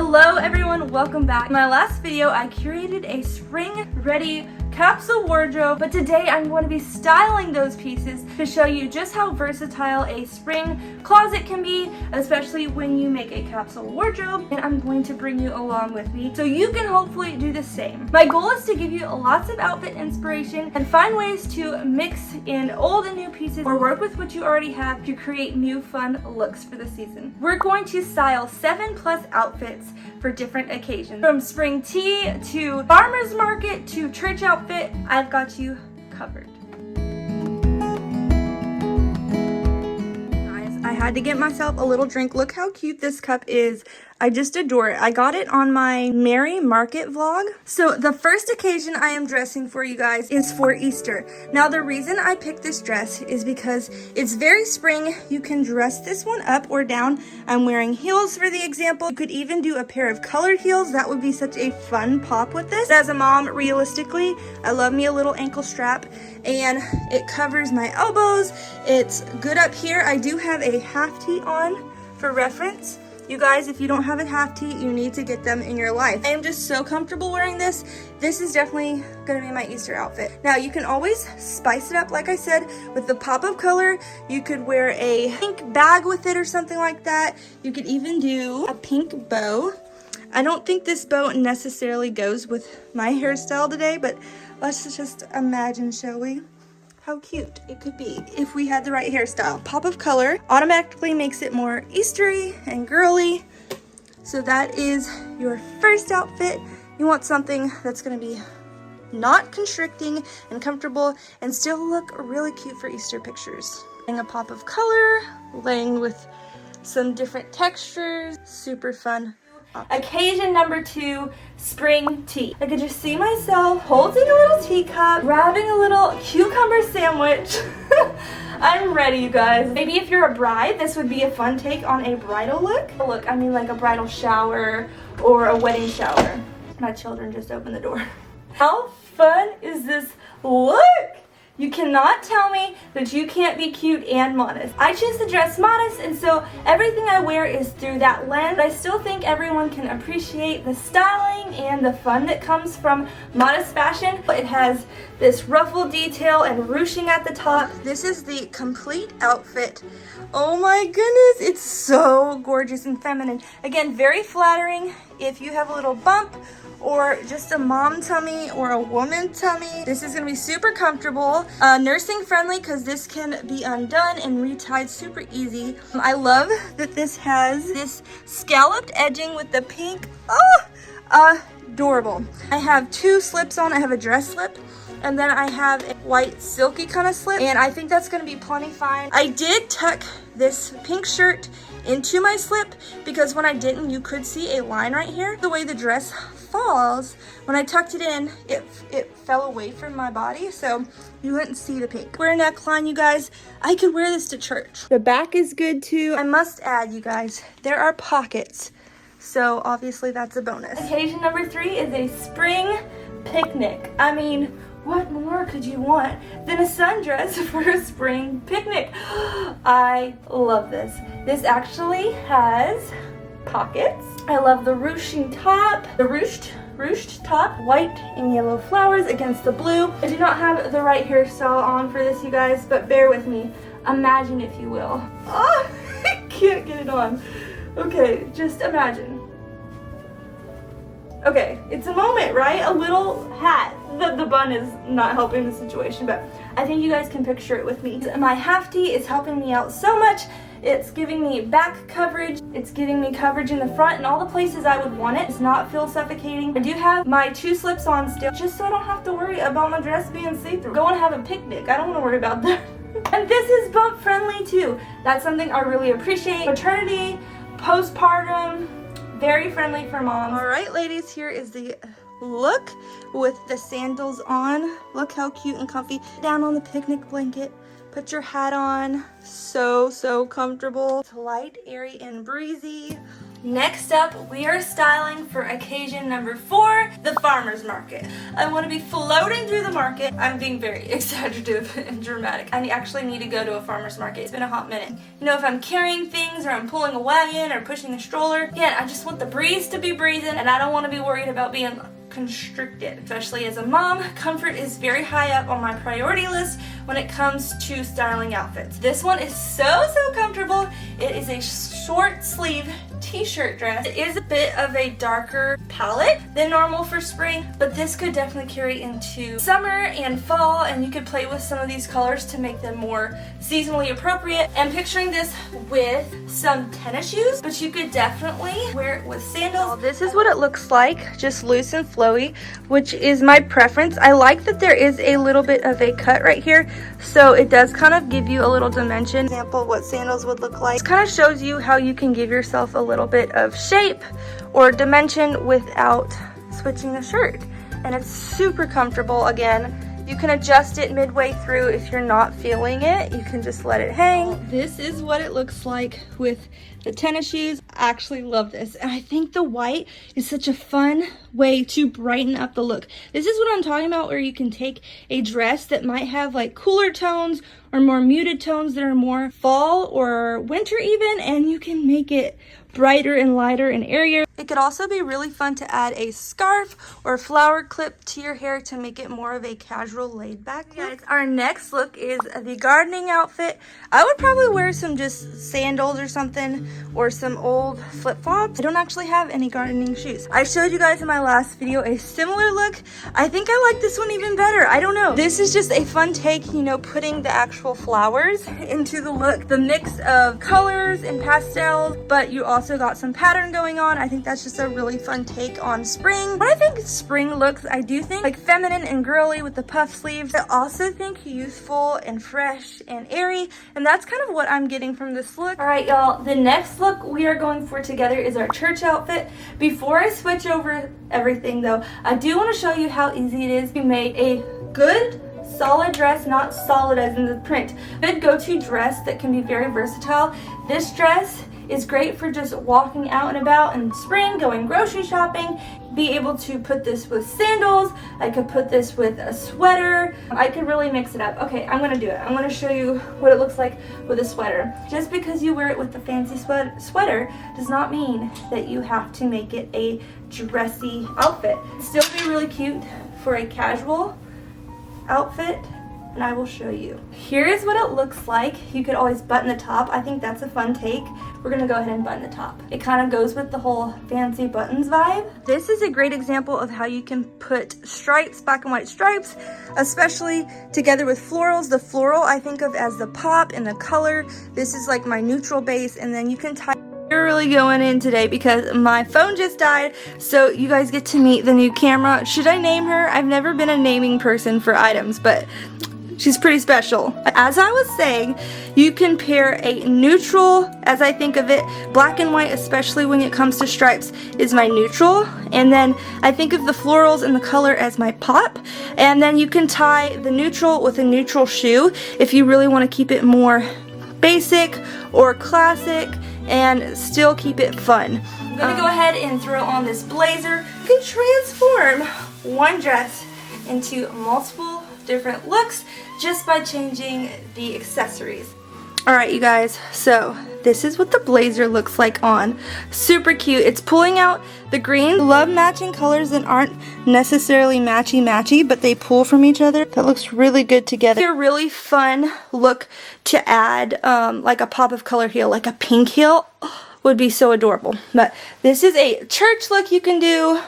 Hello everyone, welcome back. In my last video, I curated a spring ready capsule wardrobe, but today I'm going to be styling those pieces to show you just how versatile a spring closet can be, especially when you make a capsule wardrobe, and I'm going to bring you along with me so you can hopefully do the same. My goal is to give you lots of outfit inspiration and find ways to mix in old and new pieces or work with what you already have to create new fun looks for the season. We're going to style 7+ outfits for different occasions. From spring tea to farmer's market to church outfit, I've got you covered. Guys, I had to get myself a little drink. Look how cute this cup is. I just adore it. I got it on my Merry Market vlog. So the first occasion I am dressing for you guys is for Easter. Now the reason I picked this dress is because it's very spring. You can dress this one up or down. I'm wearing heels for the example. You could even do a pair of colored heels. That would be such a fun pop with this. As a mom, realistically, I love me a little ankle strap and it covers my elbows. It's good up here. I do have a half tee on for reference. You guys, if you don't have a half tee, you need to get them in your life. I am just so comfortable wearing this. This is definitely gonna be my Easter outfit. Now, you can always spice it up, like I said, with the pop of color. You could wear a pink bag with it or something like that. You could even do a pink bow. I don't think this bow necessarily goes with my hairstyle today, but let's just imagine, shall we? How cute it could be if we had the right hairstyle. Pop of color automatically makes it more Eastery and girly. So that is your first outfit. You want something that's gonna be not constricting and comfortable and still look really cute for Easter pictures. And a pop of color, laying with some different textures, super fun. Occasion number 2, spring tea. I could just see myself holding a little teacup, grabbing a little cucumber sandwich. I'm ready, you guys. Maybe if you're a bride, this would be a fun take on a bridal look. Look, I mean like a bridal shower or a wedding shower. My children just opened the door. How fun is this look? You cannot tell me that you can't be cute and modest. I choose to dress modest, and so everything I wear is through that lens. I still think everyone can appreciate the styling and the fun that comes from modest fashion. It has this ruffle detail and ruching at the top. This is the complete outfit. Oh my goodness, it's so gorgeous and feminine. Again, very flattering if you have a little bump or just a mom tummy or a woman tummy. This is gonna be super comfortable, nursing friendly because this can be undone and retied super easy. I love that this has this scalloped edging with the pink. Oh, adorable. I have 2 slips on. I have a dress slip and then I have a white silky kind of slip, and I think that's gonna be plenty fine. I did tuck this pink shirt into my slip because when I didn't, you could see a line right here. The way the dress falls, when I tucked it in, it fell away from my body, so you wouldn't see the pink. Wear a neckline, you guys. I could wear this to church. The back is good too. I must add, you guys, there are pockets, so obviously that's a bonus. Occasion number 3 is a spring picnic. I mean, what more could you want than a sundress for a spring picnic? I love this. This actually has pockets. I love the ruching top, the ruched top, white and yellow flowers against the blue. I do not have the right hairstyle on for this, you guys, but bear with me. Imagine, if you will. Oh, I can't get it on. Okay, just imagine. Okay, it's a moment, right? A little hat. The bun is not helping the situation, but I think you guys can picture it with me. My half tee is helping me out so much. It's giving me back coverage. It's giving me coverage in the front and all the places I would want it. It does not feel suffocating. I do have my 2 slips on still, just so I don't have to worry about my dress being see-through. Go and have a picnic. I don't want to worry about that. And this is bump friendly too. That's something I really appreciate. Maternity, postpartum, very friendly for moms. All right, ladies, here is the look with the sandals on. Look how cute and comfy. Down on the picnic blanket, Put your hat on. So comfortable. It's light, airy, and breezy. Next up, we are styling for occasion number 4, the farmer's market. I want to be floating through the market. I'm being very exaggerative and dramatic. I actually need to go to a farmer's market. It's been a hot minute. You know, if I'm carrying things or I'm pulling a wagon or pushing a stroller, again, I just want the breeze to be breathing and I don't want to be worried about being constricted. Especially as a mom, comfort is very high up on my priority list when it comes to styling outfits. This one is so comfortable. It is a short sleeve t-shirt dress. It is a bit of a darker palette than normal for spring, but this could definitely carry into summer and fall, and you could play with some of these colors to make them more seasonally appropriate. I'm picturing this with some tennis shoes, but you could definitely wear it with sandals. This is what it looks like, just loose and flowy, which is my preference. I like that there is a little bit of a cut right here, so it does kind of give you a little dimension. Example of what sandals would look like. It kind of shows you how you can give yourself a little bit of shape or dimension without switching the shirt, and it's super comfortable. Again, you can adjust it midway through. If you're not feeling it, you can just let it hang. This is what it looks like with the tennis shoes. I actually love this, and I think the white is such a fun way to brighten up the look. This is what I'm talking about, where you can take a dress that might have like cooler tones or more muted tones that are more fall or winter even, and you can make it brighter and lighter and airier. It could also be really fun to add a scarf or flower clip to your hair to make it more of a casual laid back look. Guys, our next look is the gardening outfit. I would probably wear some just sandals or something, or some old flip-flops. I don't actually have any gardening shoes. I showed you guys in my last video a similar look. I think I like this one even better. I don't know. This is just a fun take, you know, putting the actual flowers into the look. The mix of colors and pastels, but you also got some pattern going on. I think that's just a really fun take on spring. When I think spring looks, I do think like feminine and girly with the puff sleeves. I also think youthful and fresh and airy, and that's kind of what I'm getting from this look. All right, y'all, the next look we are going for together is our church outfit. Before I switch over everything though, I do want to show you how easy it is to make a good solid dress, not solid as in the print. Good go-to dress that can be very versatile. This dress is great for just walking out and about in spring, going grocery shopping. Be able to put this with sandals. I could put this with a sweater. I could really mix it up. Okay, I'm gonna do it. I'm gonna show you what it looks like with a sweater. Just because you wear it with the fancy sweater does not mean that you have to make it a dressy outfit. Still be really cute for a casual outfit, and I will show you. Here is what it looks like. You could always button the top. I think that's a fun take. We're gonna go ahead and button the top. It kind of goes with the whole fancy buttons vibe. This is a great example of how you can put stripes, black and white stripes, especially together with florals. The floral I think of as the pop and the color. This is like my neutral base, and then you can tie. We're really going in today because my phone just died, so you guys get to meet the new camera. Should I name her? I've never been a naming person for items, but she's pretty special. As I was saying, you can pair a neutral, as I think of it, black and white, especially when it comes to stripes, is my neutral. And then I think of the florals and the color as my pop. And then you can tie the neutral with a neutral shoe if you really want to keep it more basic or classic and still keep it fun. I'm gonna go ahead and throw on this blazer. You can transform one dress into multiple different looks just by changing the accessories. All right, you guys, so this is what the blazer looks like on. Super cute. It's pulling out the green. Love matching colors that aren't necessarily matchy-matchy, but they pull from each other. That looks really good together. It's a really fun look to add like a pop of color heel, like a pink heel would be so adorable. But this is a church look you can do.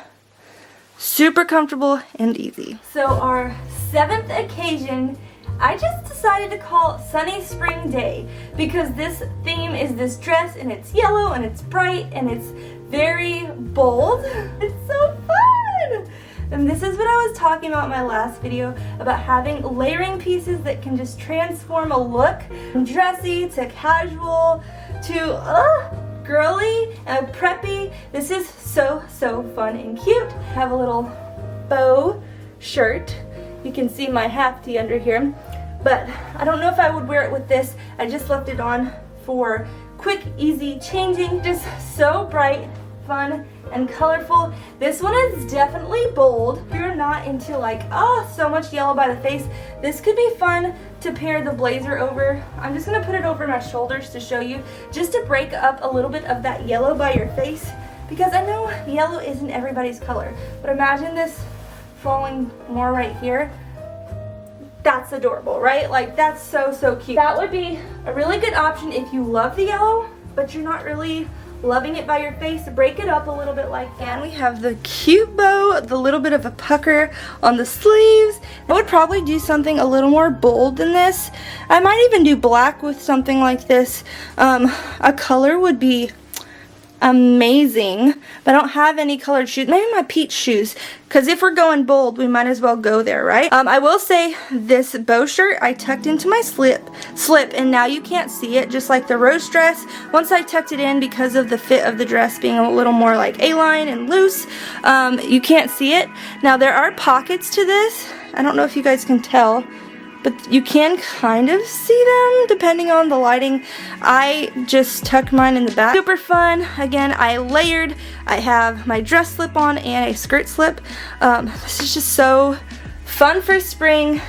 Super comfortable and easy. So our 7th occasion, I just decided to call Sunny Spring Day because this theme is this dress, and it's yellow and it's bright and it's very bold. It's so fun! And this is what I was talking about in my last video about having layering pieces that can just transform a look from dressy to casual to girly and preppy. This is so fun and cute. I have a little bow shirt. You can see my half tee under here. but I don't know if I would wear it with this. I just left it on for quick, easy changing. Just so bright, fun, and colorful. This one is definitely bold. If you're not into like, oh, so much yellow by the face, this could be fun to pair the blazer over. I'm just gonna put it over my shoulders to show you, just to break up a little bit of that yellow by your face, because I know yellow isn't everybody's color, but imagine this falling more right here. That's adorable, right? Like, that's so, so cute. That would be a really good option if you love the yellow, but you're not really loving it by your face. Break it up a little bit like that. And we have the cute bow, the little bit of a pucker on the sleeves. I would probably do something a little more bold than this. I might even do black with something like this. A color would be amazing, but I don't have any colored shoes. Maybe my peach shoes, because if we're going bold, we might as well go there, right? I will say this bow shirt I tucked into my slip, and now you can't see it, just like the rose dress. Once I tucked it in, because of the fit of the dress being a little more like A-line and loose, you can't see it. Now there are pockets to this. I don't know if you guys can tell, but you can kind of see them depending on the lighting. I just tucked mine in the back. Super fun. Again, I layered. I have my dress slip on and a skirt slip. This is just so fun for spring.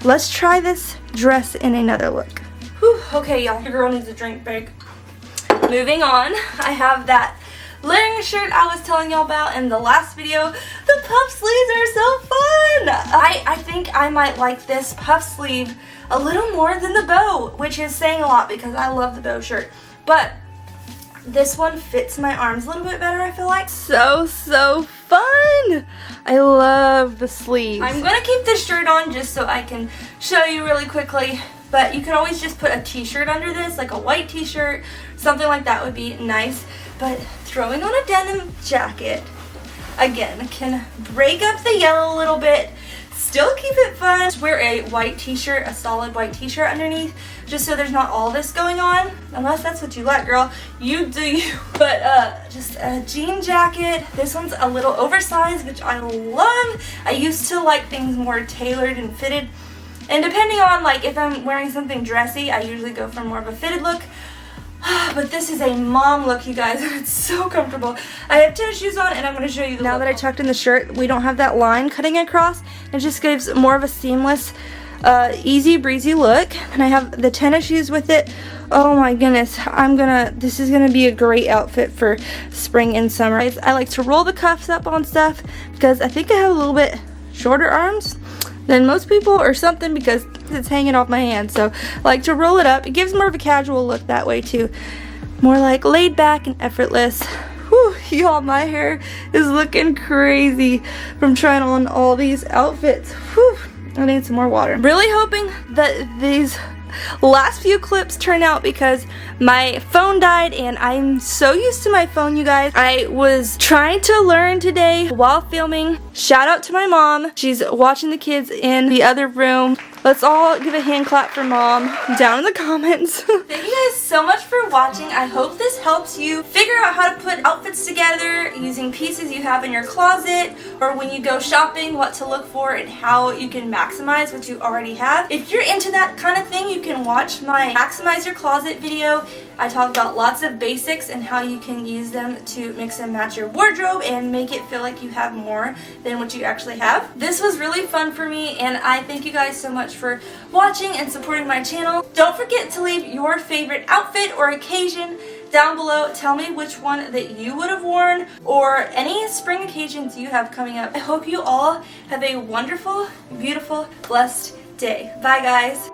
Let's try this dress in another look. Whew, okay, y'all, your girl needs a drink break. Moving on, I have that layering shirt I was telling y'all about in the last video. The puff sleeves are so fun! I think I might like this puff sleeve a little more than the bow, which is saying a lot because I love the bow shirt. But this one fits my arms a little bit better, I feel like. So fun! I love the sleeves. I'm gonna keep this shirt on just so I can show you really quickly. But you can always just put a t-shirt under this, like a white t-shirt, something like that would be nice. But throwing on a denim jacket, again, can break up the yellow a little bit, still keep it fun. Just wear a white t-shirt, a solid white t-shirt underneath, just so there's not all this going on. Unless that's what you like, girl. You do you. But just a jean jacket. This one's a little oversized, which I love. I used to like things more tailored and fitted. And depending on, like, if I'm wearing something dressy, I usually go for more of a fitted look. But this is a mom look, you guys, and it's so comfortable. I have tennis shoes on, and I'm going to show you the look. Now that I tucked in the shirt, we don't have that line cutting across. It just gives more of a seamless, easy breezy look. And I have the tennis shoes with it. Oh my goodness, this is gonna be a great outfit for spring and summer. I like to roll the cuffs up on stuff because I think I have a little bit shorter arms than most people or something, because it's hanging off my hand. So I like to roll it up. It gives more of a casual look that way too. More like laid back and effortless. Whew, y'all, my hair is looking crazy from trying on all these outfits. Whew, I need some more water. Really hoping that these last few clips turn out, because my phone died and I'm so used to my phone, you guys. I was trying to learn today while filming. Shout out to my mom. She's watching the kids in the other room. Let's all give a hand clap for mom down in the comments. Thank you guys so much for watching. I hope this helps you figure out how to put outfits together using pieces you have in your closet, or when you go shopping, what to look for and how you can maximize what you already have. If you're into that kind of thing, you can watch my Maximize Your Closet video. I talk about lots of basics and how you can use them to mix and match your wardrobe and make it feel like you have more than what you actually have. This was really fun for me, and I thank you guys so much for watching and supporting my channel. Don't forget to leave your favorite outfit or occasion down below. Tell me which one that you would have worn, or any spring occasions you have coming up. I hope you all have a wonderful, beautiful, blessed day. Bye, guys.